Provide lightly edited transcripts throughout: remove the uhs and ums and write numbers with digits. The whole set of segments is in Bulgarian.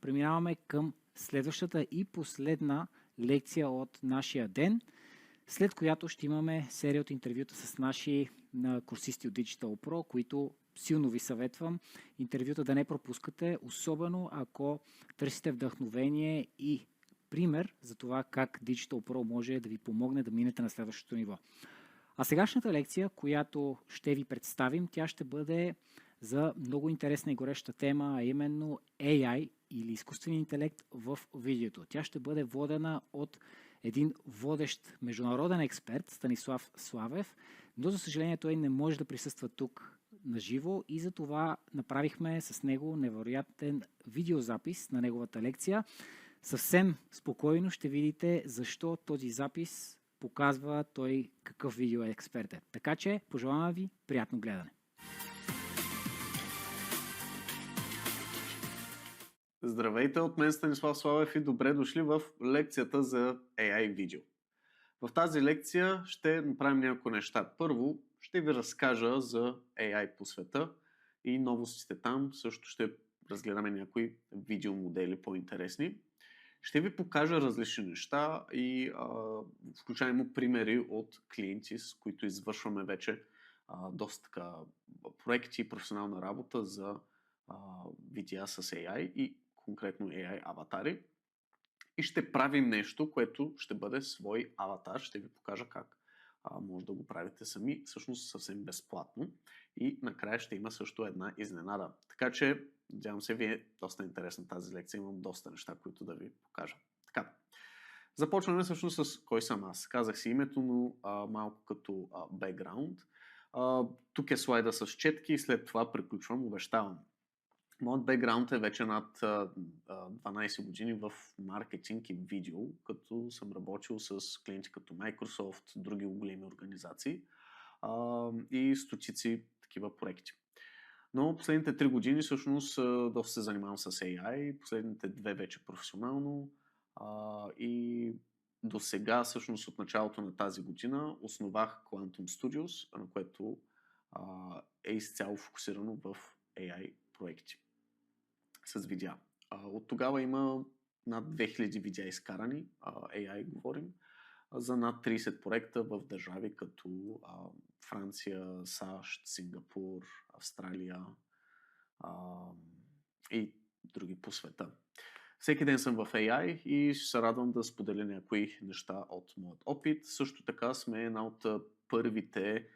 преминаваме към следващата и последна лекция от нашия ден, след която ще имаме серия от интервюта с наши курсисти от Digital Pro, които силно ви съветвам интервюта да не пропускате, особено ако търсите вдъхновение и пример за това как Digital Pro може да ви помогне да минете на следващото ниво. А сегашната лекция, която ще ви представим, тя ще бъде за много интересна и гореща тема, а именно AI или изкуствен интелект в видеото. Тя ще бъде водена от един водещ международен експерт, Станислав Славев, но за съжаление той не може да присъства тук наживо и затова направихме с него невероятен видеозапис на неговата лекция. Съвсем спокойно ще видите защо този запис показва той какъв видео експерт е. Така че пожелавам ви приятно гледане. Здравейте, от мен Станислав Славев и добре дошли в лекцията за AI видео. В тази лекция ще направим няколко неща. Първо, ще ви разкажа за AI по света и новостите там. Също ще разгледаме някои видеомодели по-интересни. Ще ви покажа различни неща и включаемо примери от клиенти, с които извършваме вече доста така проекти и професионална работа за видеа с AI и конкретно AI аватари. И ще правим нещо, което ще бъде свой аватар. Ще ви покажа как може да го правите сами, всъщност съвсем безплатно. И накрая ще има също една изненада. Така че, надявам се, ви е доста интересна тази лекция. Имам доста неща, които да ви покажа. Така, започваме всъщност с кой съм аз. Казах си името, но малко като бекграунд. Тук е слайда с четки и след това приключвам, обещавам. Моят бекграунд е вече над 12 години в маркетинг и видео, като съм работил с клиенти като Microsoft, други големи организации и стотици такива проекти. Но последните 3 години всъщност доста се занимавам с AI, последните 2 вече професионално и до сега, всъщност от началото на тази година, основах Quantum Studios, на което е изцяло фокусирано в AI проекти с видеа. От тогава има над 2000 видеа изкарани, AI говорим, за над 30 проекта в държави като Франция, САЩ, Сингапур, Австралия и други по света. Всеки ден съм в AI и се радвам да споделя някои неща от моят опит. Също така сме една от първите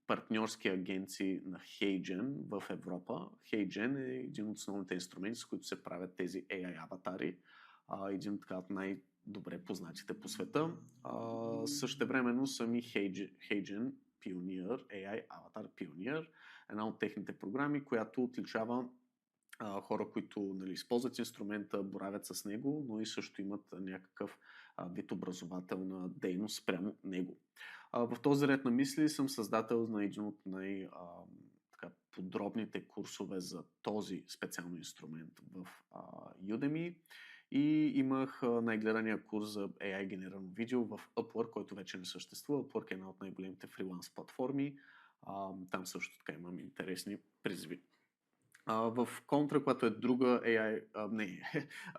партньорски агенции на HeyGen в Европа. HeyGen е един от основните инструменти, с които се правят тези AI аватари. Един от най-добре познатите по света. Същевременно съм и HeyGen Pioneer, AI Avatar Pioneer, една от техните програми, която отличава хора, които използват инструмента, боравят с него, но и също имат някакъв вид образователна дейност прямо него. В този ред на мисли съм създател на един от подробните курсове за този специално инструмент в Udemy и имах най-гледания курс за AI генерирано видео в Upwork, който вече не съществува. Upwork е една от най-големите фриланс платформи. Там също така имам интересни призиви. В Contra, която е друга AI,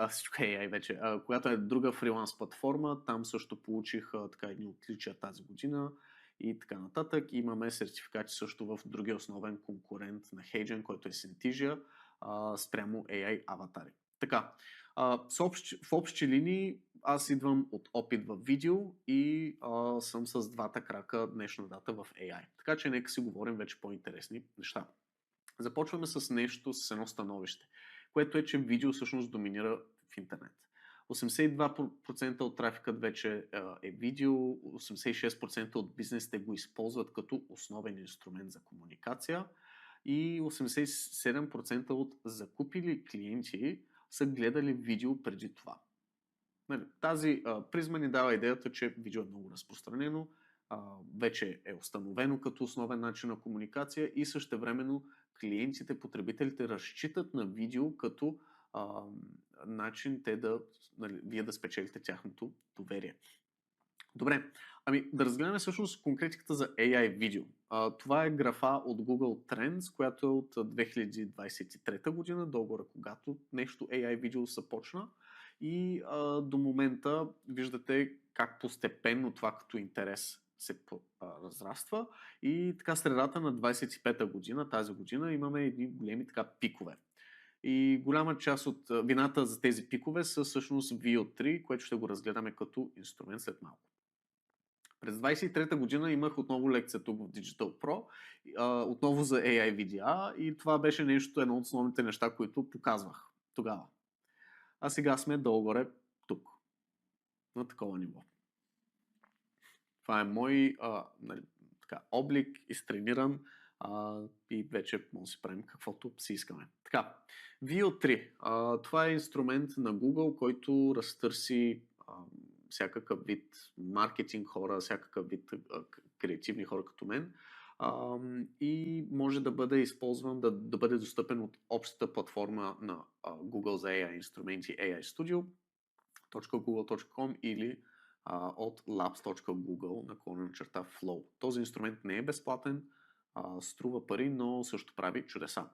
всичко е AI вече, която е друга фриланс платформа, там също получих едни отличия тази година и така нататък. Имаме сертификати също в другия основен конкурент на HeyGen, който е Synthesia, спрямо AI аватари. Така, в общи линии аз идвам от опит в видео и съм с двата крака днешна дата в AI. Така че нека си говорим вече по-интересни неща. Започваме с нещо, с едно становище, което е, че видео всъщност доминира в интернет. 82% от трафикът вече е видео, 86% от бизнесите го използват като основен инструмент за комуникация и 87% от закупили клиенти са гледали видео преди това. Тази призма ни дава идеята, че видео е много разпространено, вече е установено като основен начин на комуникация и същевременно клиентите, потребителите разчитат на видео като начин вие да спечелите тяхното доверие. Добре, ами да разгледаме всъщност конкретиката за AI видео. Това е графа от Google Trends, която е от 2023 година, долу-горе когато нещо AI видео започна. И до момента виждате как постепенно това като интерес се разраства. И така средата на 25-та година, тази година, имаме едни големи така пикове. И голяма част от вината за тези пикове са всъщност VO3, което ще го разгледаме като инструмент след малко. През 23-та година имах отново лекция тук в Digital Pro, отново за AI VDA и това беше едно от основните неща, които показвах тогава. А сега сме долу-горе тук, на такова ниво. Това е мой облик, изтрениран и вече може да си правим каквото си искаме. Така, VO3. Това е инструмент на Google, който разтърси всякакъв вид маркетинг хора, всякакъв вид креативни хора като мен и може да бъде използван, да бъде достъпен от общата платформа на Google за AI инструменти AI Studio.google.com или от labs.google/flow. Този инструмент не е безплатен, струва пари, но също прави чудеса.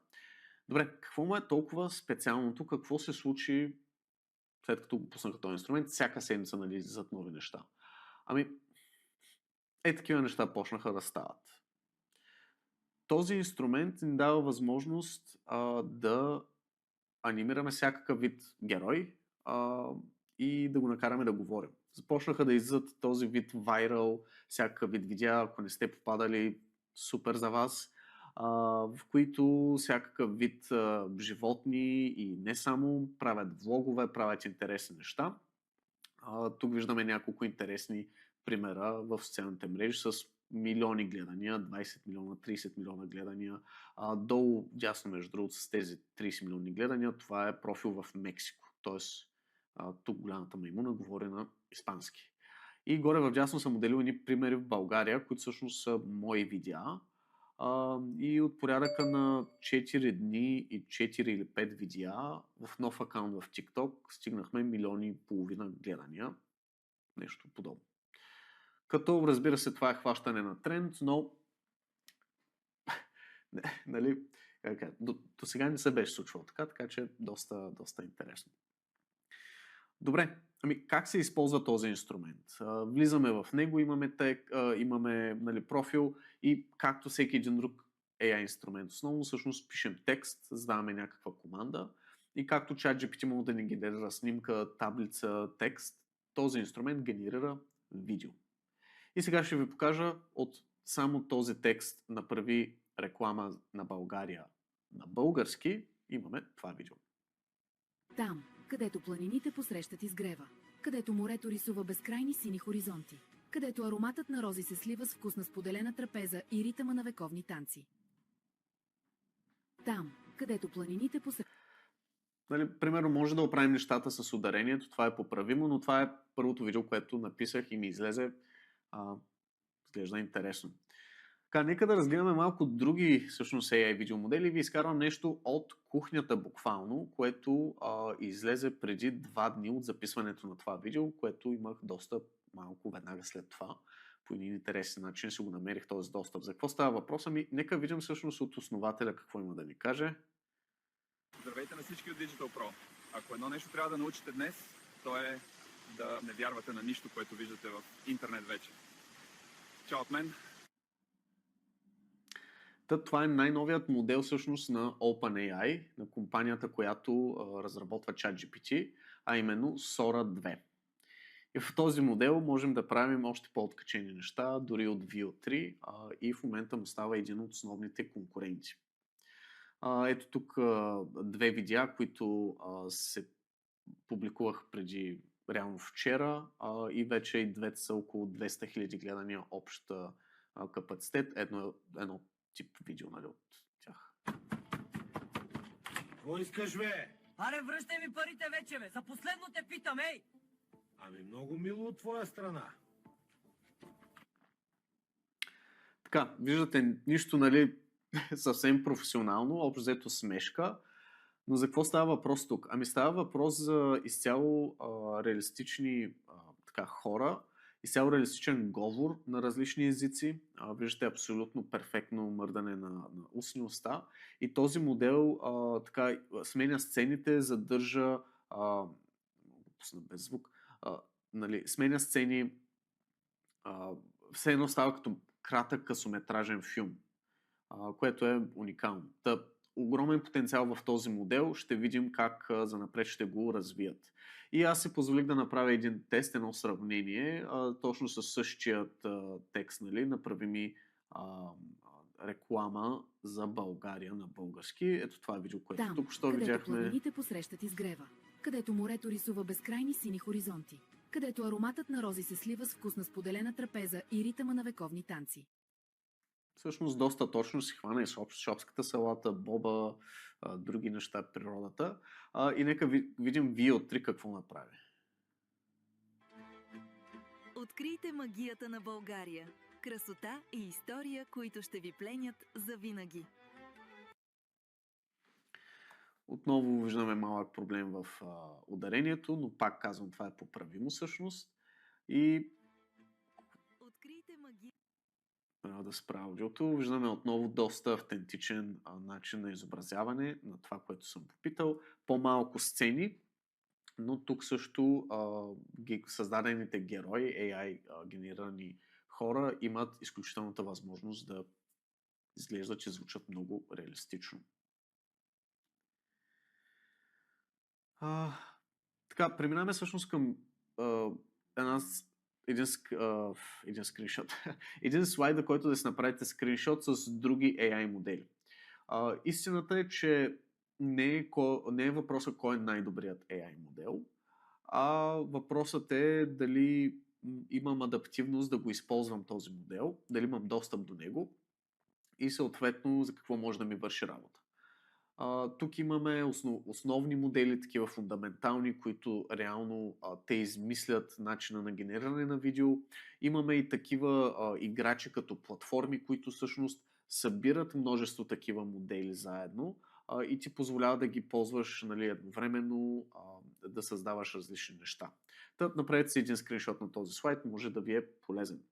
Добре, какво му е толкова специалното? Какво се случи след като го пуснаха този инструмент? Всяка седмица излизат нови неща. Ами, такива неща почнаха да стават. Този инструмент ни дава възможност да анимираме всякакъв вид герой и да го накараме да говорим. Започнаха да излизат този вид viral, всякакъв вид видеа, ако не сте попадали, супер за вас, в които всякакъв вид животни и не само правят влогове, правят интересни неща. Тук виждаме няколко интересни примера в социалните мрежи с милиони гледания, 20 милиона, 30 милиона гледания. Долу дясно, между другото, с тези 30 милиони гледания, това е профил в Мексико. Тоест, тук голямата маймуна говори на испански. И горе в дясно съм отделил едни примери в България, които всъщност са мои видеа. И от порядъка на 4 дни и 4 или 5 видеа в нов акаунт в TikTok стигнахме милиони и половина гледания. Нещо подобно. Като, разбира се, това е хващане на тренд, но нали, до сега не се беше случвало така че доста интересно. Добре, ами как се използва този инструмент? Влизаме в него, имаме тег, имаме профил и както всеки един друг AI инструмент. Основно всъщност пишем текст, задаваме някаква команда и както ChatGPT може да ни генерира снимка, таблица, текст, този инструмент генерира видео. И сега ще ви покажа от само този текст направи реклама на България на български, имаме това видео. Там, където планините посрещат изгрева, където морето рисува безкрайни сини хоризонти, където ароматът на рози се слива с вкусна споделена трапеза и ритъма на вековни танци. Там, където планините посрещат... Примерно може да оправим нещата с ударението, това е поправимо, но това е първото видео, което написах и ми излезе. Изглежда интересно. Така, нека да разгледаме малко други всъщност AI видеомодели. Ви изкарвам нещо от кухнята буквално, което излезе преди 2 дни от записването на това видео, което имах достъп малко веднага след това. По един интересен начин си го намерих този достъп. За какво става въпрос? Ами, нека видим всъщност от основателя какво има да ни каже. Здравейте на всички от Digital Pro. Ако едно нещо трябва да научите днес, то е да не вярвате на нищо, което виждате в интернет вече. Чао от мен! Това е най-новият модел всъщност на OpenAI, на компанията, която разработва ChatGPT, а именно Sora 2. И в този модел можем да правим още по-откачени неща, дори от VO3 и в момента му става един от основните конкуренти. Ето тук 2 видеа, които се публикувах преди реално вчера и вече и двете са около 200 000 гледания общ капацитет. Едно тип видео, от тях. Какво искаш, бе? Аре, връщай ми парите вече, бе! За последно те питам, ей! Ами много мило от твоя страна. Така, виждате, нищо, съвсем професионално, общо взето смешка. Но за какво става въпрос тук? Ами става въпрос за изцяло реалистични хора, изцяло реалистичен говор на различни езици. Виждате абсолютно перфектно мърдане на устни уста. И този модел така сменя сцените, задържа пусна без звук, нали, сменя сцени, все едно става като кратък късометражен филм, което е уникално. Огромен потенциал в този модел, ще видим как занапред ще го развият. И аз си позволих да направя един тест, едно сравнение, точно със същият текст, нали, направи ми реклама за България на български. Ето това е видео, което Там, тук що където видяхме. планините посрещат изгрева, където морето рисува безкрайни сини хоризонти, където ароматът на рози се слива с вкусна споделена трапеза и ритъма на вековни танци. Всъщност доста точно си хвана и шопската салата, боба, други неща в природата. И нека видим VO3 какво направи. Открийте магията на България. Красота и история, които ще ви пленят завинаги. Отново виждаме малък проблем в ударението, но пак казвам, това е поправимо всъщност. И Открийте магията. трябва да спра аудиото. Виждаме отново доста автентичен начин на изобразяване на това, което съм попитал. По-малко сцени, но тук също създадените герои, AI генерирани хора, имат изключителната възможност да изглеждат и звучат много реалистично. Така, преминаваме всъщност към един скриншот. Един слайд, който да си направите скриншот с други AI модели. Истината е, че не е въпросът кой е най-добрият AI модел, а въпросът е дали имам адаптивност да го използвам този модел, дали имам достъп до него и съответно за какво може да ми върши работа. Тук имаме основни модели, такива фундаментални, които реално те измислят начина на генериране на видео. Имаме и такива играчи като платформи, които всъщност събират множество такива модели заедно и ти позволява да ги ползваш, нали, едновременно, да създаваш различни неща. Направете си един скриншот на този слайд, може да ви е полезен.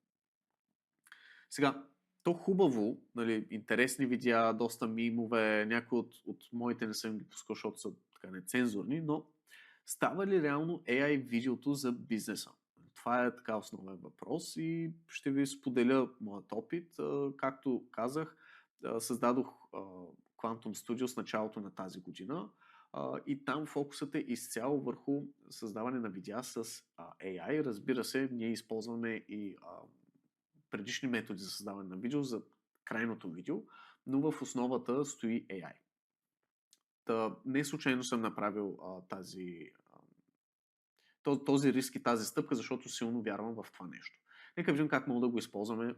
Сега, то хубаво, нали, интересни видеа, доста мимове, някои от моите не съм ги пускал, защото са така нецензурни, но става ли реално AI видеото за бизнеса? Това е така основен въпрос и ще ви споделя моят опит. Както казах, създадох Quantum Studio с началото на тази година и там фокусът е изцяло върху създаване на видеа с AI. Разбира се, ние използваме и предишни методи за създаване на видео за крайното видео, но в основата стои AI. Не случайно съм направил този риск и тази стъпка, защото силно вярвам в това нещо. Нека видим как мога да го използваме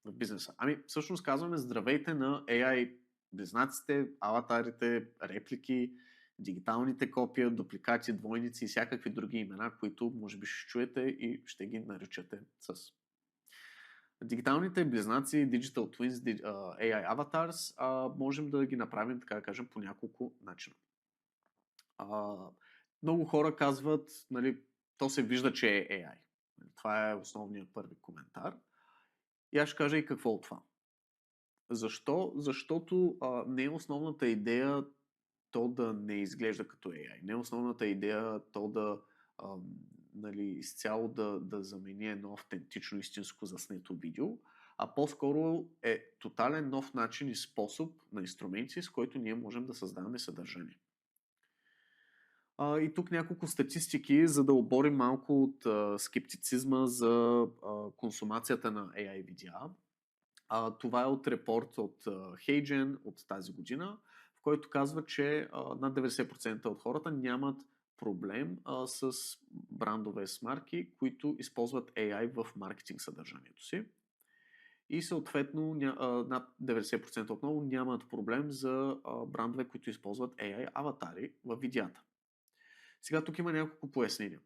в бизнеса. Всъщност казваме здравейте на AI близнаците, аватарите, реплики, дигиталните копия, дупликати, двойници и всякакви други имена, които може би ще чуете и ще ги наричате с дигиталните близнаци, Digital Twins, AI Avatars, можем да ги направим, така да кажем, по няколко начина. Много хора казват, нали, то се вижда, че е AI. Това е основният първи коментар. И аз ще кажа и какво от това. Защо? Защото не е основната идея то да не изглежда като AI. Не е основната идея то да нали, изцяло да замени едно автентично, истинско заснето видео, а по-скоро е тотален нов начин и способ на инструменти, с който ние можем да създаваме съдържание. И тук няколко статистики, за да оборим малко от скептицизма за консумацията на AI видеа. Това е от репорт от HeyGen от тази година, в който казва, че над 90% от хората нямат проблем с брандове с марки, които използват AI в маркетинг съдържанието си. И съответно над 90% отново нямат проблем за брандове, които използват AI аватари в видеята. Сега тук има няколко пояснения.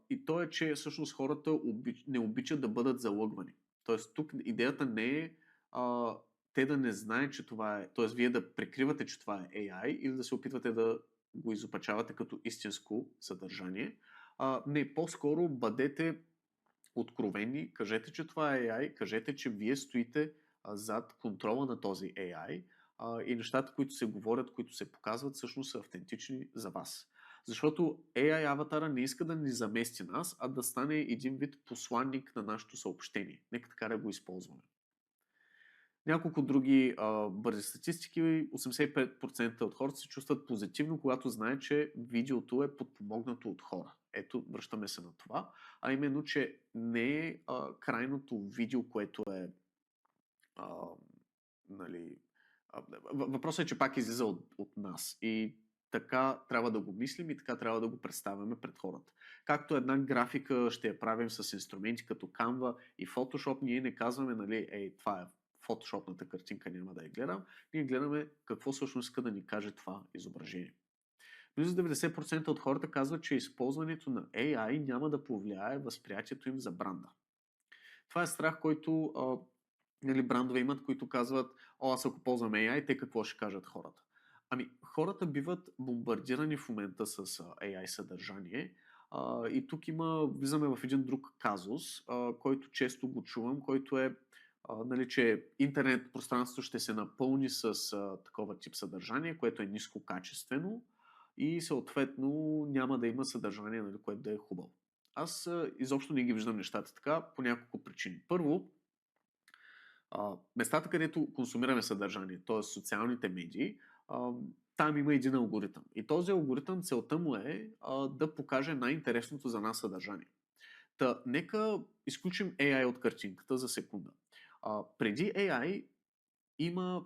И то е, че всъщност хората не обичат да бъдат залъгвани. Тоест тук идеята не е те да не знаят, че това е, т.е. вие да прикривате, че това е AI или да се опитвате да го изопачавате като истинско съдържание. Не, по-скоро бъдете откровени, кажете, че това е AI, кажете, че вие стоите зад контрола на този AI и нещата, които се говорят, които се показват, всъщност са автентични за вас. Защото AI аватара не иска да ни замести нас, а да стане един вид посланник на нашето съобщение. Нека така да го използваме. Няколко други бързи статистики. 85% от хората се чувстват позитивно, когато знаят, че видеото е подпомогнато от хора. Ето, връщаме се на това. А именно, че не е крайното видео, което е нали, въпросът е, че пак излиза от нас. И така трябва да го мислим и така трябва да го представяме пред хората. Както една графика ще я правим с инструменти като Canva и Photoshop, ние не казваме, нали, това е фотошопната картинка, няма да я гледам. Ние гледаме какво всъщност иска да ни каже това изображение. Близо 90% от хората казват, че използването на AI няма да повлияе възприятието им за бранда. Това е страх, който нали, брандове имат, които казват, аз ако ползвам AI, те какво ще кажат хората? Ами, хората биват бомбардирани в момента с AI съдържание и тук влизаме в един друг казус, който често го чувам, който е нали, че интернет пространството ще се напълни с такова тип съдържание, което е нискокачествено и съответно няма да има съдържание, нали, което да е хубаво. Аз изобщо не ги виждам нещата така по няколко причини. Първо, местата, където консумираме съдържание, т.е. социалните медии, там има един алгоритъм. И този алгоритъм, целта му е да покаже най-интересното за нас съдържание. Та, нека изключим AI от картинката за секунда. Преди AI има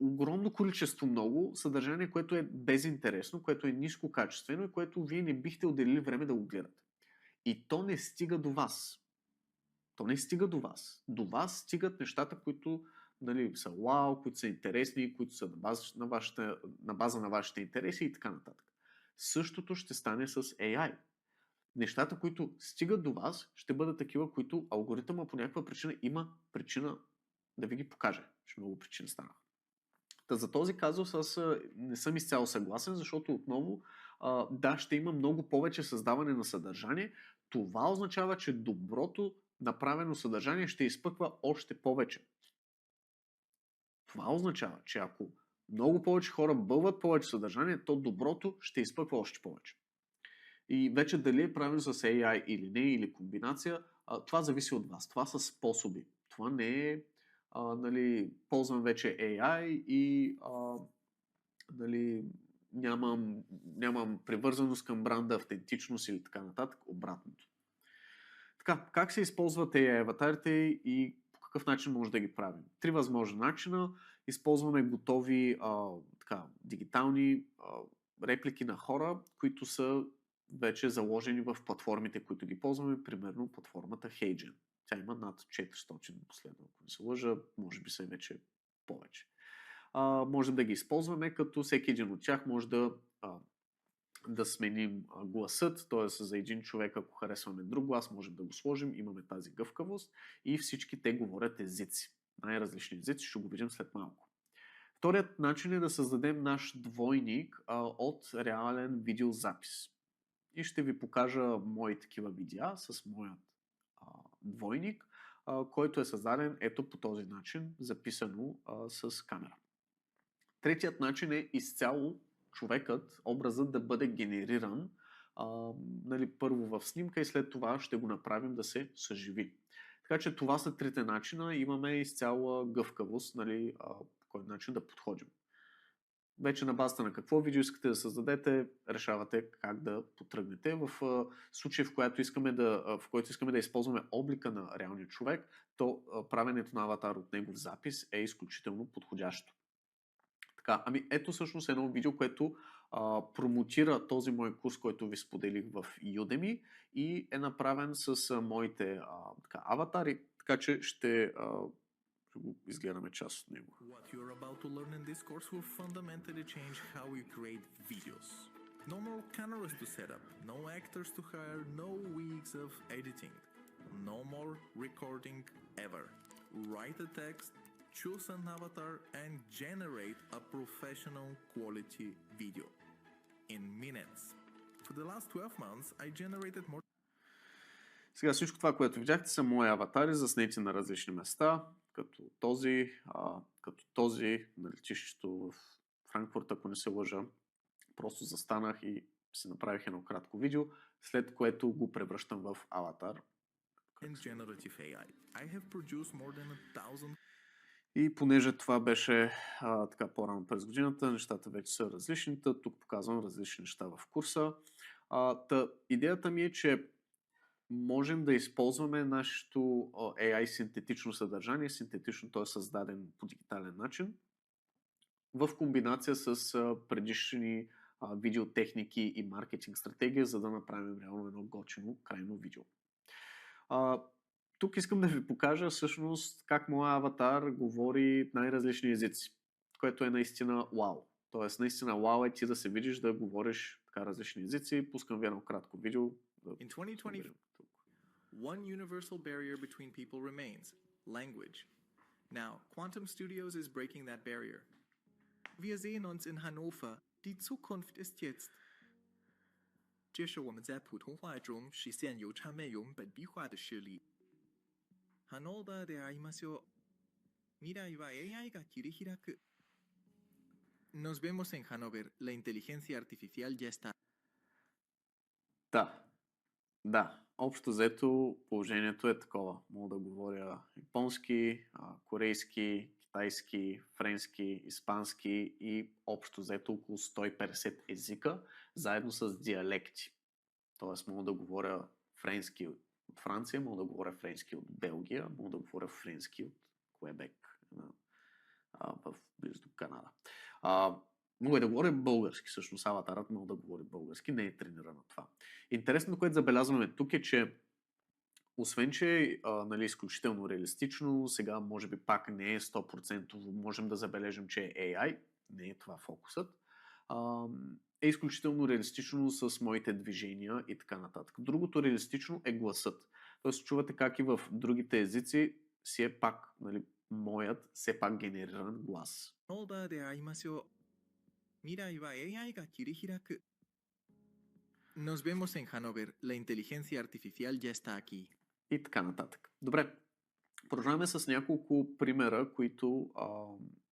огромно количество много съдържание, което е безинтересно, което е нискокачествено и което вие не бихте отделили време да го гледате. И то не стига до вас. То не стига до вас. До вас стигат нещата, които нали, са вау, които са интересни, които са на база на вашите интереси и така нататък. Същото ще стане с AI. Нещата, които стигат до вас, ще бъдат такива, които алгоритъма по някаква причина има причина да ви ги покаже. Ще много причини стана. За този казус аз не съм изцяло съгласен, защото отново да, ще има много повече създаване на съдържание. Това означава, че доброто направено съдържание ще изпъква още повече. Това означава, че ако много повече хора бълват повече съдържание, то доброто ще изпъква още повече. И вече дали е правилно с AI или не, или комбинация, това зависи от вас. Това са способи. Това не е нали, ползвам вече AI и нали, нямам привързаност към бранда, автентичност или така нататък. Обратното. Така, как се използват AI аватарите и по какъв начин може да ги правим? 3 възможни начина. Използваме готови дигитални реплики на хора, които са вече заложени в платформите, които ги ползваме, примерно платформата HeyGen. Тя има над 400 последно, ако не се лъжа, може би са вече повече. Можем да ги използваме, като всеки един от тях може да сменим гласът, т.е. за един човек, ако харесваме друг глас, можем да го сложим, имаме тази гъвкавост и всички те говорят езици. Най-различни езици, ще го видим след малко. Вторият начин е да създадем наш двойник от реален видеозапис. И ще ви покажа мои такива видеа с моят двойник, който е създаден ето по този начин, записано с камера. Третият начин е изцяло човекът, образът да бъде генериран нали, първо в снимка и след това ще го направим да се съживи. Така че това са трите начина. Имаме изцяла гъвкавост, нали, по кой начин да подходим. Вече на базата на какво видео искате да създадете, решавате как да потръгнете. В случай, в който искаме да използваме облика на реалния човек, то правенето на аватар от негов запис е изключително подходящо. Така, ами ето всъщност едно видео, което промотира този мой курс, който ви споделих в Udemy и е направен с моите аватари, така че ще го изгледаме част от него. What you're about to learn in this course will fundamentally change how you create videos. No more cameras to set up, no actors to hire, no weeks of editing. No more recording ever. Write a text, choose an avatar and generate a professional quality video. In minutes. For the last 12 months, I generated more. Сега всичко това, което видяхте, са мои аватари, заснети на различни места, като този на летището в Франкфурт, ако не се лъжа. Просто застанах и си направих едно кратко видео, след което го превръщам в аватар. In generative AI, I have produced more than 1000. И понеже това беше така по-рано през годината, нещата вече са различни. Тук показвам различни неща в курса. Идеята ми е, че можем да използваме нашето AI синтетично съдържание, синтетично, т.е. създаден по дигитален начин, в комбинация с предишни видеотехники и маркетинг стратегия, за да направим реално едно готино крайно видео. Тук искам да ви покажа всъщност как моя аватар говори най-различни езици, което е наистина вау. Тоест наистина вау е ти да се видиш да говориш така различни езици. Пускам ви едно кратко видео. In 2020, one universal barrier between people remains: language. Now, Quantum Studios is breaking that barrier. Wir sehen uns in Hannover. Die Zukunft ist jetzt. 这是我们在普通话中实现邮差妹用本地化的事例。ハノーバーで会いましょう。未来は AI が切り開く。Nos vemos en Hannover. La inteligencia artificial ya está. Да. Общо взето положението е такова. Мога да говоря японски, корейски, китайски, френски, испански и общо взето около 150 езика, заедно с диалекти. Тоест мога да говоря френски от Франция, мога да говоря френски от Белгия, мога да говоря френски от Квебек, в близо до Канада. Мога да говоря български, всъщност аватарът мога да говори български, не е трениран на това. Интересното, което забелязваме тук е, че освен, че е изключително реалистично, сега може би пак не е 100%, можем да забележим, че е AI, не е това фокусът, е изключително реалистично с моите движения и така нататък. Другото реалистично е гласът. Тоест чувате как и в другите езици си е пак, моят все пак генериран глас. Nos vemos en Hannover. La inteligencia artificial ya está aquí. И така нататък. Добре, продължаваме с няколко примера, които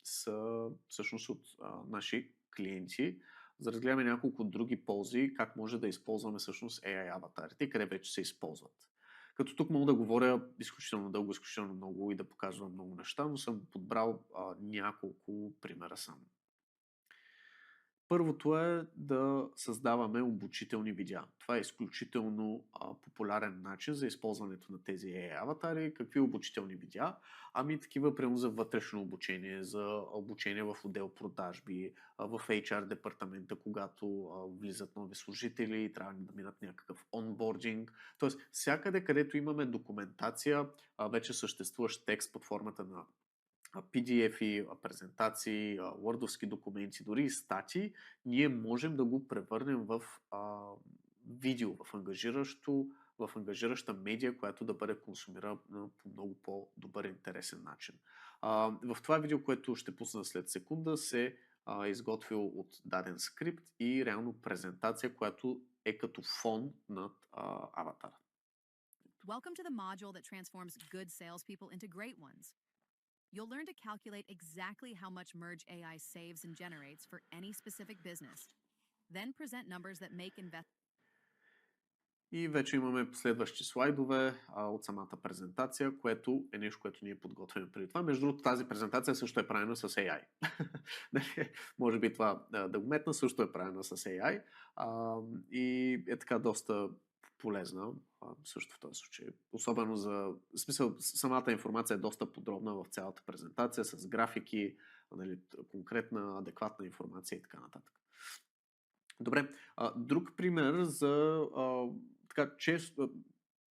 са всъщност от наши клиенти, за да разгледаме няколко други ползи, как може да използваме всъщност AI аватарите и къде вече се използват. Като тук мога да говоря изключително дълго, изключително много и да показвам много неща, но съм подбрал няколко примера само. Първото е да създаваме обучителни видеа. Това е изключително популярен начин за използването на тези AI аватари. Какви обучителни видеа? Такива прямо за вътрешно обучение, за обучение в отдел продажби, в HR департамента, когато влизат нови служители и трябва да минат някакъв онбординг. Тоест, всякъде, където имаме документация, вече съществуващ текст под формата на PDF-и, презентации, Word-овски документи, дори и статии, ние можем да го превърнем в видео, в ангажираща медия, която да бъде консумирана по много по-добър и интересен начин. В това видео, което ще пусна след секунда, се изготвил от даден скрипт и реално презентация, която е като фон над аватара. Welcome to the module that transforms good salespeople into great ones. You'll learn to calculate exactly how much Merge AI saves and generates for any specific business. Then present numbers that make И вече имаме последващи слайдове от самата презентация, което е нещо, което ние подготвяме преди това. Между другото, тази презентация също е правена с AI. Може би това да го метна, също е правена с AI и е така доста полезна също в този случай. Особено в смисъл, самата информация е доста подробна в цялата презентация, с графики, конкретна, адекватна информация и така нататък. Добре, друг пример за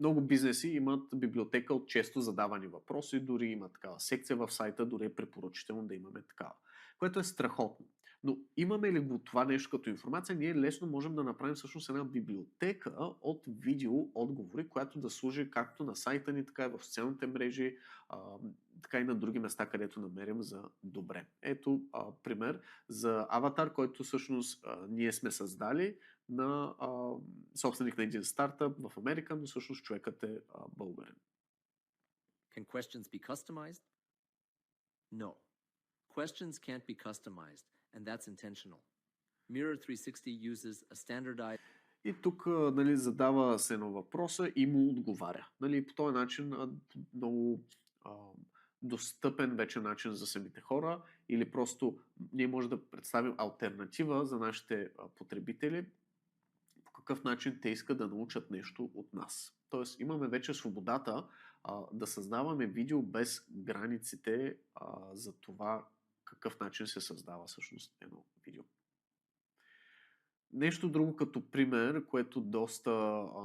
много бизнеси имат библиотека от често задавани въпроси, дори има такава секция в сайта, дори е препоръчително да имаме такава, което е страхотно. Но имаме ли го това нещо като информация, ние лесно можем да направим всъщност една библиотека от видео отговори, която да служи както на сайта ни, така и в социалните мрежи, така и на други места, където намерим за добре. Ето пример за аватар, който всъщност ние сме създали на собственик на един стартъп в Америка, но всъщност човекът е българин. Can questions be customized? No. Questions can't be customized, and that's intentional. Mirror 360 uses a standardized... И тук нали, задава се едно въпроса и му отговаря. Нали, по този начин много достъпен вече начин за самите хора или просто ние може да представим алтернатива за нашите потребители по какъв начин те искат да научат нещо от нас. Тоест имаме вече свободата да създаваме видео без границите за това какъв начин се създава всъщност едно видео. Нещо друго като пример, което доста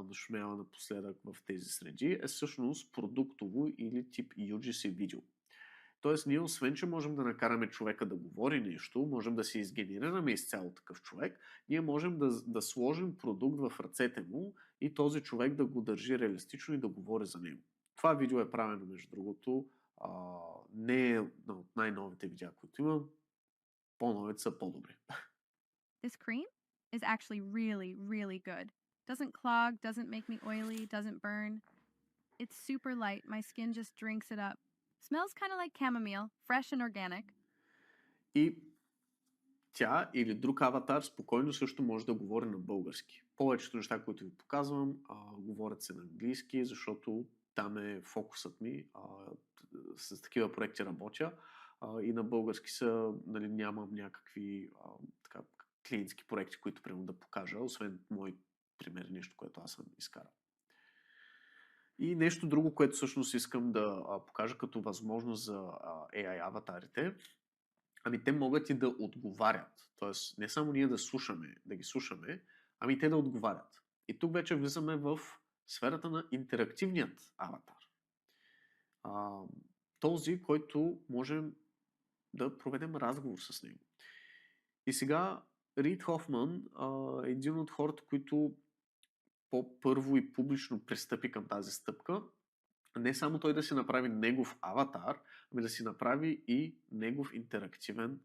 нашумява напоследък в тези среди, е всъщност продуктово или тип UGC видео. Тоест ние освен, че можем да накараме човека да говори нещо, можем да се изгенерираме изцяло такъв човек, ние можем да сложим продукт в ръцете му и този човек да го държи реалистично и да говори за него. Това видео е правено, между другото, не е от най-новите видеа, които имам. По-новите са по-добри. This cream is actually really, really good. Doesn't clog, doesn't make me oily, doesn't burn. It's super light. My skin just drinks it up. Smells kind of like chamomile, fresh and organic. И тя или друг аватар спокойно също може да говори на български. Повечето неща, които ви показвам, говорят се на английски, защото там е фокусът ми. С такива проекти работя и на български нали, нямам някакви клиентски проекти, които примерно да покажа, освен мои примери, нещо, което аз съм изкарал. И нещо друго, което всъщност искам да покажа като възможност за AI аватарите, ами те могат и да отговарят. Тоест не само ние да ги слушаме, ами те да отговарят. И тук вече влизаме в сферата на интерактивният аватар. Този, който можем да проведем разговор с него. И сега Рид Хофман е един от хората, които по-първо и публично пристъпи към тази стъпка. Не само той да си направи негов аватар, ами да си направи и негов интерактивен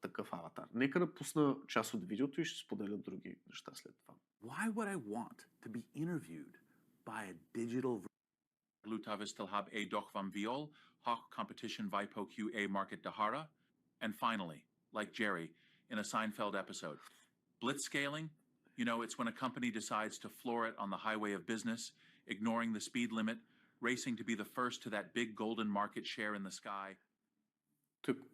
такъв аватар. Нека да пусна част от видеото и ще споделя други неща след това. Why would I want to be interviewed by a digital Lutavistelhab a doch van viol, hoch competition vipo QA market dahara, and finally, like Jerry, in a Seinfeld episode. Blitzscaling, you know, it's when a company decides to floor it on the highway of business, ignoring the speed limit, racing to be the first to that big golden market share in the sky.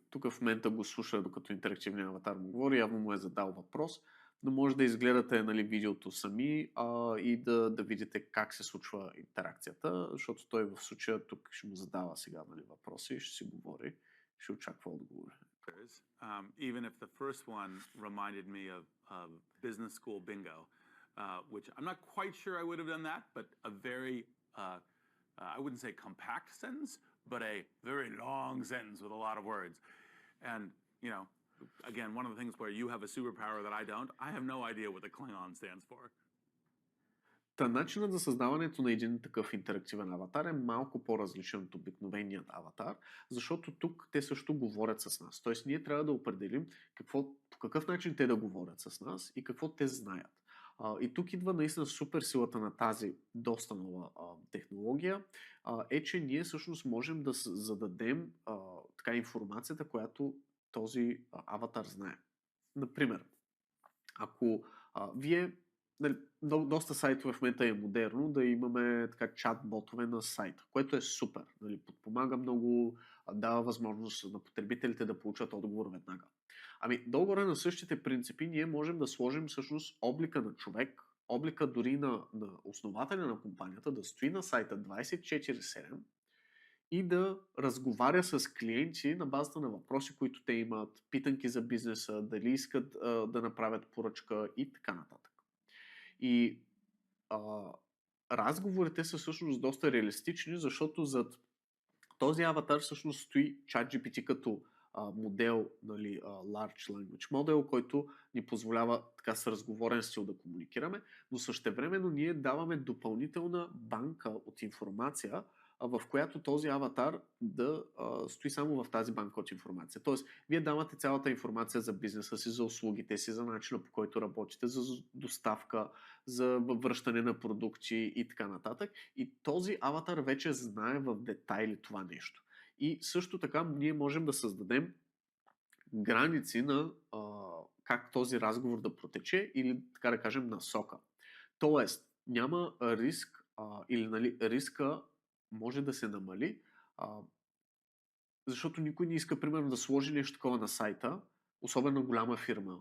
Тук в момента го слуша, докато интерактивният аватар му говори, явно му е задал въпрос, но може да изгледате нали, видеото сами и да видите как се случва интеракцията, защото той в случая тук ще му задава сега нали, въпроси, ще си говори, ще очаква отговори. Even if the first one reminded me of business school bingo, which I'm not quite sure I would have done that, but a very, I wouldn't say compact sentence, but a very long sentence with a lot of words. And, you know, again, one of the things where you have a superpower that I don't, I have no idea what the Klingon stands for. Начинът за създаването на един такъв интерактивен аватар е малко по-различен от обикновеният аватар, защото тук те също говорят с нас. Тоест ние трябва да определим по какъв начин те да говорят с нас и какво те знаят. И тук идва наистина супер силата на тази доста нова технология, е, че ние всъщност можем да зададем така информацията, която този аватар знае. Например, ако вие доста сайтове в момента е модерно да имаме така чат-ботове на сайта, което е супер. Нали, подпомага много, дава възможност на потребителите да получат отговор веднага. Ами, долу-горе на същите принципи ние можем да сложим всъщност облика на човек, облика дори на основателя на компанията, да стои на сайта 24/7 и да разговаря с клиенти на базата на въпроси, които те имат, питанки за бизнеса, дали искат да направят поръчка и така нататък. И разговорите са всъщност доста реалистични, защото зад този аватар всъщност стои ChatGPT като модел, нали, Large Language Model, който ни позволява така с разговорен стил да комуникираме, но същевременно ние даваме допълнителна банка от информация, в която този аватар да стои само в тази банка от информация. Тоест, вие давате цялата информация за бизнеса си, за услугите си, за начина по който работите, за доставка, за връщане на продукти и така нататък. И този аватар вече знае в детайли това нещо. И също така ние можем да създадем граници на как този разговор да протече или, така да кажем, насока. Тоест, няма риск или нали, риска може да се намали, защото никой не иска, примерно, да сложи нещо такова на сайта, особено голяма фирма.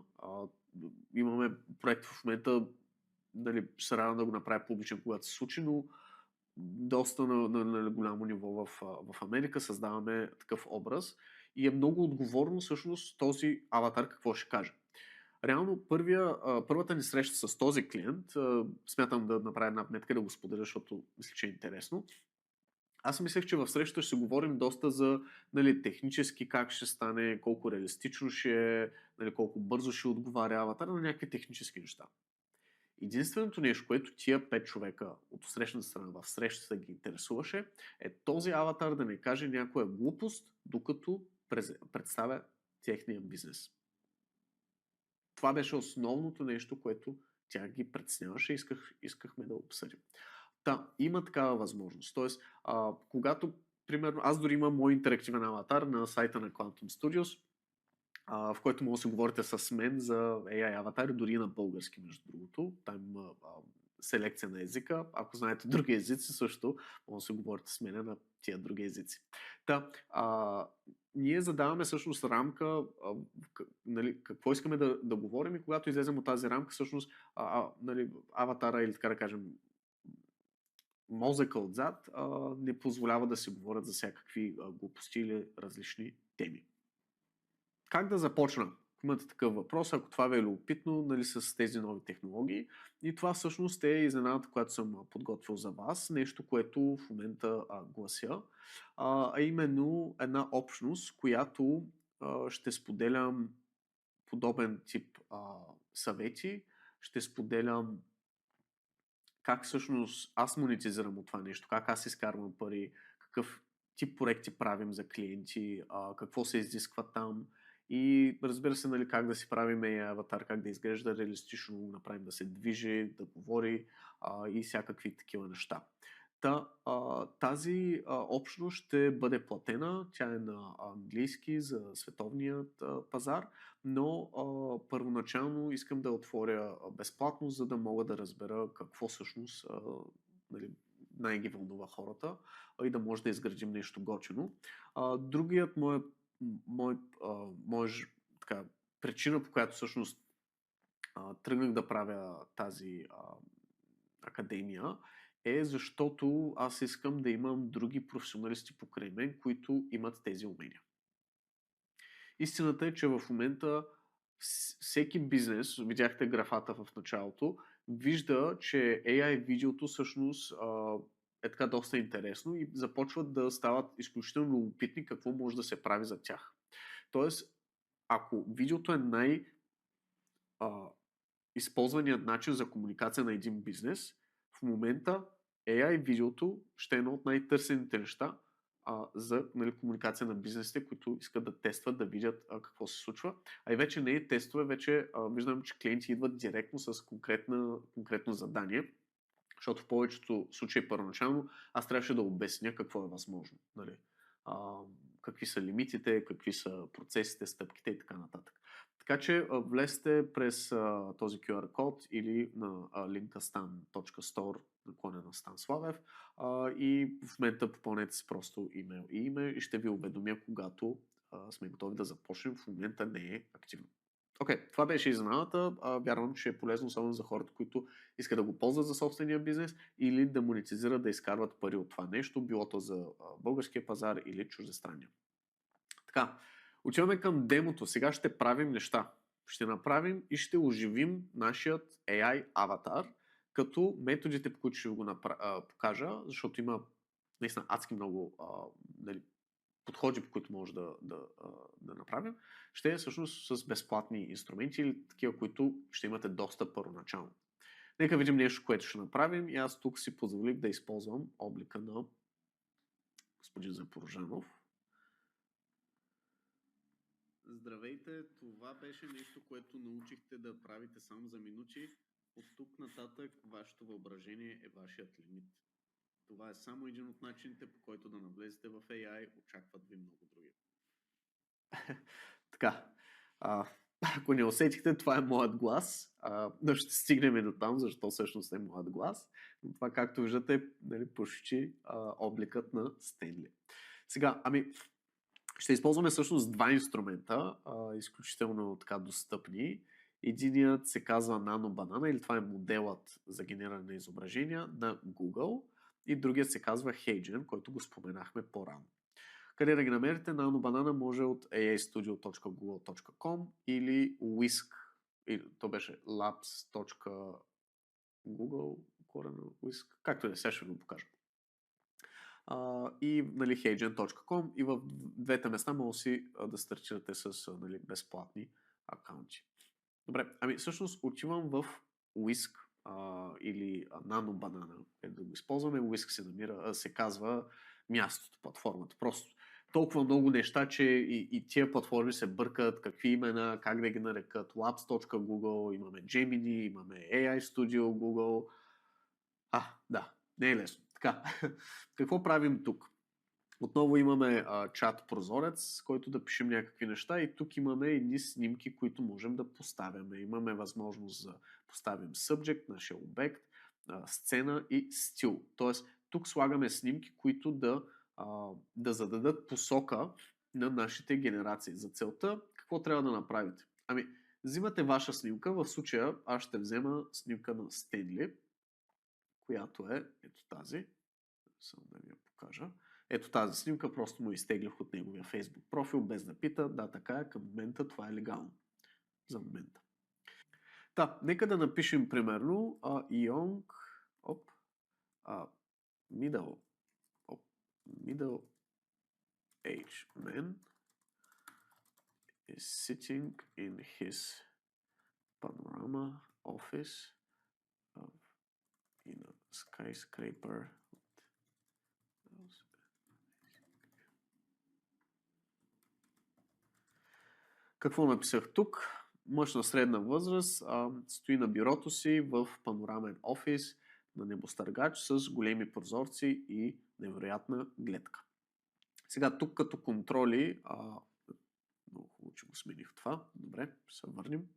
Имаме проект в момента, нали, ще се радвам да го направя публичен, когато се случи, но доста на голямо ниво в Америка създаваме такъв образ и е много отговорно всъщност този аватар какво ще каже. Реално първата ни среща с този клиент, смятам да направя една вметка, да го споделя, защото мисля, че е интересно. Аз мислех, че в срещата ще говорим доста за нали, технически как ще стане, колко реалистично ще е, нали, колко бързо ще отговаря аватар, на някакви технически неща. Единственото нещо, което тия 5 човека от срещната страна в срещата ги интересуваше, е този аватар да не каже някоя глупост, докато представя техния бизнес. Това беше основното нещо, което тя ги притесняваше и искахме да обсъдим. Има такава възможност. Тоест, когато, примерно, аз дори имам мой интерактивен аватар на сайта на Quantum Studios, в който може да се говорите с мен за AI аватари, дори на български, между другото. Там има селекция на езика. Ако знаете други езици, също може да се говорите с мен на тия други езици. Ние задаваме всъщност рамка, нали, какво искаме да говорим и когато излезем от тази рамка, всъщност нали, аватара или така да кажем мозъка отзад не позволява да се говорят за всякакви глупости или различни теми. Как да започна? Имате такъв въпрос, ако това ви е любопитно, нали, с тези нови технологии. И това всъщност е изненадата, която съм подготвил за вас. Нещо, което в момента глася. А именно една общност, която ще споделям подобен тип съвети. Ще споделям как всъщност аз монетизирам от това нещо, как аз изкарвам пари, какъв тип проекти правим за клиенти, какво се изисква там. И разбира се, нали, как да си правим AI аватар, как да изглежда реалистично, да направим да се движи, да говори и всякакви такива неща. Тази общност ще бъде платена, тя е на английски за световният пазар, но първоначално искам да отворя безплатно, за да мога да разбера какво всъщност нали, най-ги вълнува хората и да може да изградим нещо готино. Другият така, причина, по която всъщност тръгнах да правя тази академия, е защото аз искам да имам други професионалисти покрай мен, които имат тези умения. Истината е, че в момента всеки бизнес, видяхте графата в началото, вижда, че AI видеото всъщност е така доста интересно и започват да стават изключително любопитни какво може да се прави за тях. Тоест, ако видеото е използваният начин за комуникация на един бизнес, в момента AI видеото ще е едно от най-търсените неща за нали, комуникация на бизнесите, които искат да тестват, да видят какво се случва. А и вече не е тестове, вече виждам, че клиенти идват директно с конкретно задание, защото в повечето случаи първоначално аз трябваше да обясня какво е възможно. Нали? Какви са лимитите, какви са процесите, стъпките и така нататък. Така че влезте през този QR код или на линка stan.store/Стан Славев и в момента попълнете си просто имейл и име и ще ви уведомя, когато сме готови да започнем. В момента не е активно. Това беше изненадата. Вярвам, че е полезно само за хората, които искат да го ползват за собствения бизнес или да монетизират, да изкарват пари от това нещо, било то за българския пазар или чуждестранния. Така, отиваме към демото. Сега ще правим неща. Ще направим и ще оживим нашият AI аватар, като методите, по които ще го покажа, защото има наистина адски много подходи, по които може да направим, ще е всъщност с безплатни инструменти или такива, които ще имате достъп първоначално. Нека видим нещо, което ще направим и аз тук си позволих да използвам облика на господин Запорожанов. Здравейте, това беше нещо, което научихте да правите само за минути. От тук нататък вашето въображение е вашият лимит. Това е само един от начините, по който да навлезете в AI. Очакват ви много други. Така, ако не усетихте, това е моят глас. Но ще стигнем и до там, защо всъщност е моят глас. Но това, както виждате, нали, почти обликът на Стенли. Сега, ще използваме всъщност два инструмента, изключително така достъпни. Единият се казва NanoBanana, или това е моделът за генериране на изображения на Google. И другият се казва HeyGen, който го споменахме по-рано. Къде да ги намерите? NanoBanana може от aistudio.google.com или Whisk, то беше labs.google, както е, сега ще го покажа. И нали, heygen.com и в двете места може си да стартирате с нали, безплатни акаунти. Добре, всъщност отивам в Whisk или NanoBanana, да го използваме. Whisk се казва мястото, платформата. Просто толкова много неща, че и тия платформи се бъркат, какви имена, как да ги нарекат. Labs.google, имаме Gemini, имаме AI Studio Google. Да, не е лесно. Така, какво правим тук? Отново имаме чат прозорец, който да пишем някакви неща и тук имаме едни снимки, които можем да поставяме. Имаме възможност да поставим subject, нашия обект, сцена и стил. Тоест, тук слагаме снимки, които да зададат посока на нашите генерации. За целта, какво трябва да направите? Взимате ваша снимка, в случая аз ще взема снимка на Стенли, която е ето тази. Само да ви я покажа. Ето тази снимка, просто му изтеглих от неговия Facebook профил, без да пита. Да, така е, към момента това е легално. За момента. Нека да напишем примерно Young middle age man is sitting in his panorama office in a skyscraper. Какво написах тук? Мъж на средна възраст стои на бюрото си в панорамен офис на небостъргач с големи прозорци и невероятна гледка. Сега тук като контроли, много хубаво, че го смених това. Добре, ще се върнем.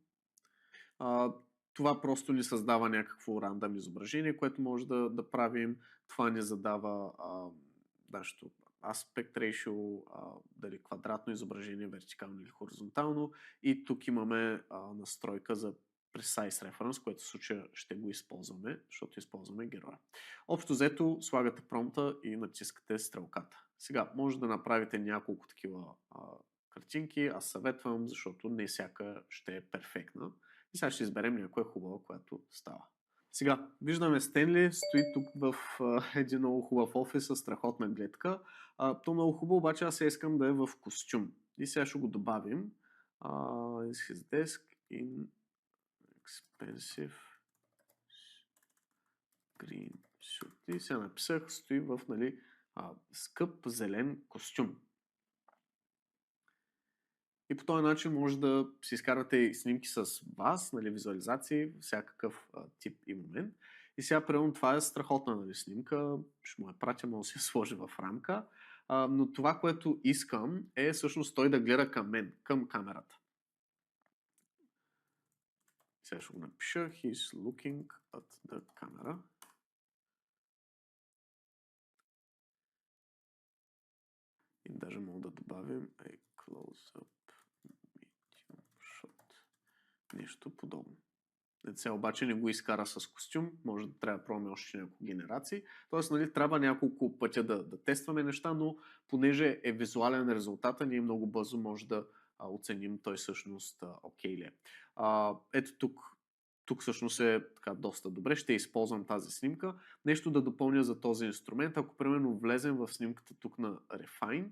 Това просто ни създава някакво рандъм изображение, което може да правим. Това ни задава нашето aspect ratio, дали квадратно изображение, вертикално или хоризонтално. И тук имаме настройка за precise reference, което в случая ще го използваме, защото използваме героя. Общо взето слагате промпта и натискате стрелката. Сега може да направите няколко такива картинки. Аз съветвам, защото не всяка ще е перфектна. И сега ще изберем някоя хубава, която става. Сега, виждаме Стенли, стои тук в един много хубав офис с страхотна гледка. То много хубаво, обаче аз искам да е в костюм. И сега ще го добавим. Is his desk in expensive green suit. И сега написах, стои в скъп зелен костюм. И по този начин може да си изкарвате снимки с вас, визуализации, всякакъв тип и момент. И сега, примерно, това е страхотна снимка, ще му я пратя, може да си я сложи в рамка. Но това, което искам, е всъщност той да гледа към мен, към камерата. Сега ще го напиша. He's looking at the camera. И даже мога да добавим a close-up. Нещо подобно. Сега обаче не го изкара с костюм, може да трябва да пробваме още няколко генерации. Тоест, трябва няколко пътя да тестваме неща, но понеже е визуален резултата, ние много бързо може да оценим той всъщност окей ли е. Ето тук всъщност е така доста добре. Ще използвам тази снимка. Нещо да допълня за този инструмент. Ако примерно влезем в снимката тук на Refine,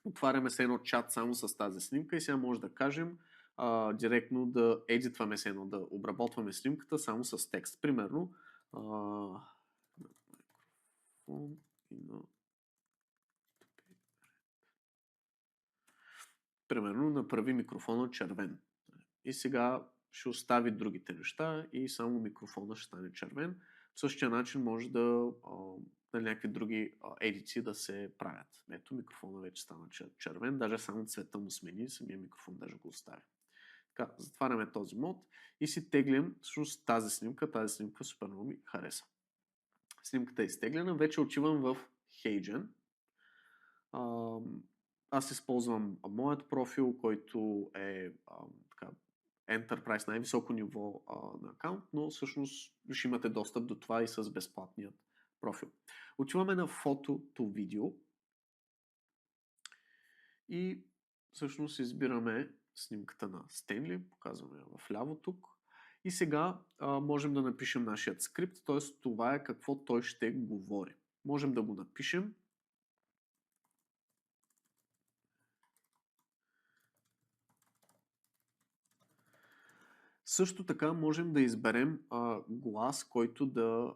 отваряме се едно чат само с тази снимка и сега може да кажем директно да едитваме се едно, да обработваме снимката само с текст. Примерно Примерно, направи микрофона червен. И сега ще остави другите неща и само микрофона ще стане червен. В същия начин може да някакви други едици да се правят. Ето, микрофона вече стана червен, даже само цвета му смени, самия микрофон даже го остави. Така, затваряме този мод и си теглим всъщност тази снимка супер много ми хареса. Снимката е изтеглена, вече отивам в HeyGen. Аз използвам моят профил, който е така, Enterprise, най-високо ниво на акаунт, но всъщност ще имате достъп до това и с безплатният профил. Отиваме на фотото видео и всъщност избираме снимката на Стенли, показваме я в ляво тук. И сега можем да напишем нашият скрипт, т.е. това е какво той ще говори. Можем да го напишем. Също така можем да изберем глас, който да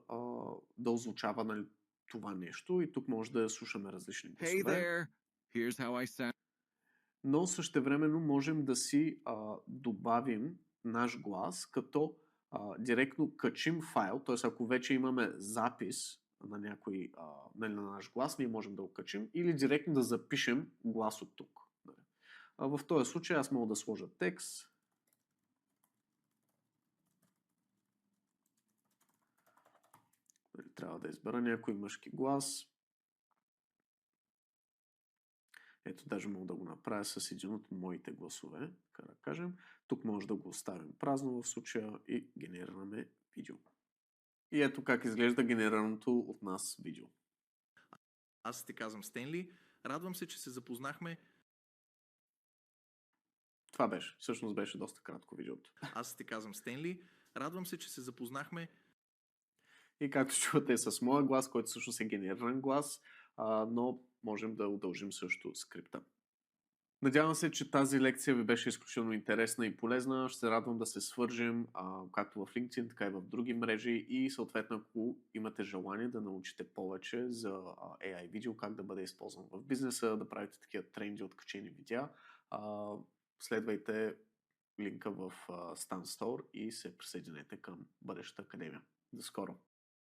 озвучава, нали, това нещо и тук може да слушаме различни гласове. Hey there, here's how I sound. Но същевременно можем да си добавим наш глас, като директно качим файл, т.е. ако вече имаме запис на някой на наш глас, ние можем да го качим или директно да запишем глас от тук. В този случай аз мога да сложа текст. Трябва да избера някой мъжки глас. Ето, даже мога да го направя с един от моите гласове, така да кажем. Тук може да го оставим празно в случая и генерираме видео. И ето как изглежда генерираното от нас видео. Аз ти казвам Стенли. Радвам се, че се запознахме. Това беше. Всъщност беше доста кратко видеото. Аз ти казвам Стенли. Радвам се, че се запознахме. И както чувате с моя глас, който всъщност е генериран глас, но можем да удължим също скрипта. Надявам се, че тази лекция ви беше изключително интересна и полезна. Ще се радвам да се свържем както в LinkedIn, така и в други мрежи и съответно, ако имате желание да научите повече за AI видео, как да бъде използван в бизнеса, да правите такива тренди от качени видеа, следвайте линка в Stan Store и се присъединете към бъдещата академия. До скоро!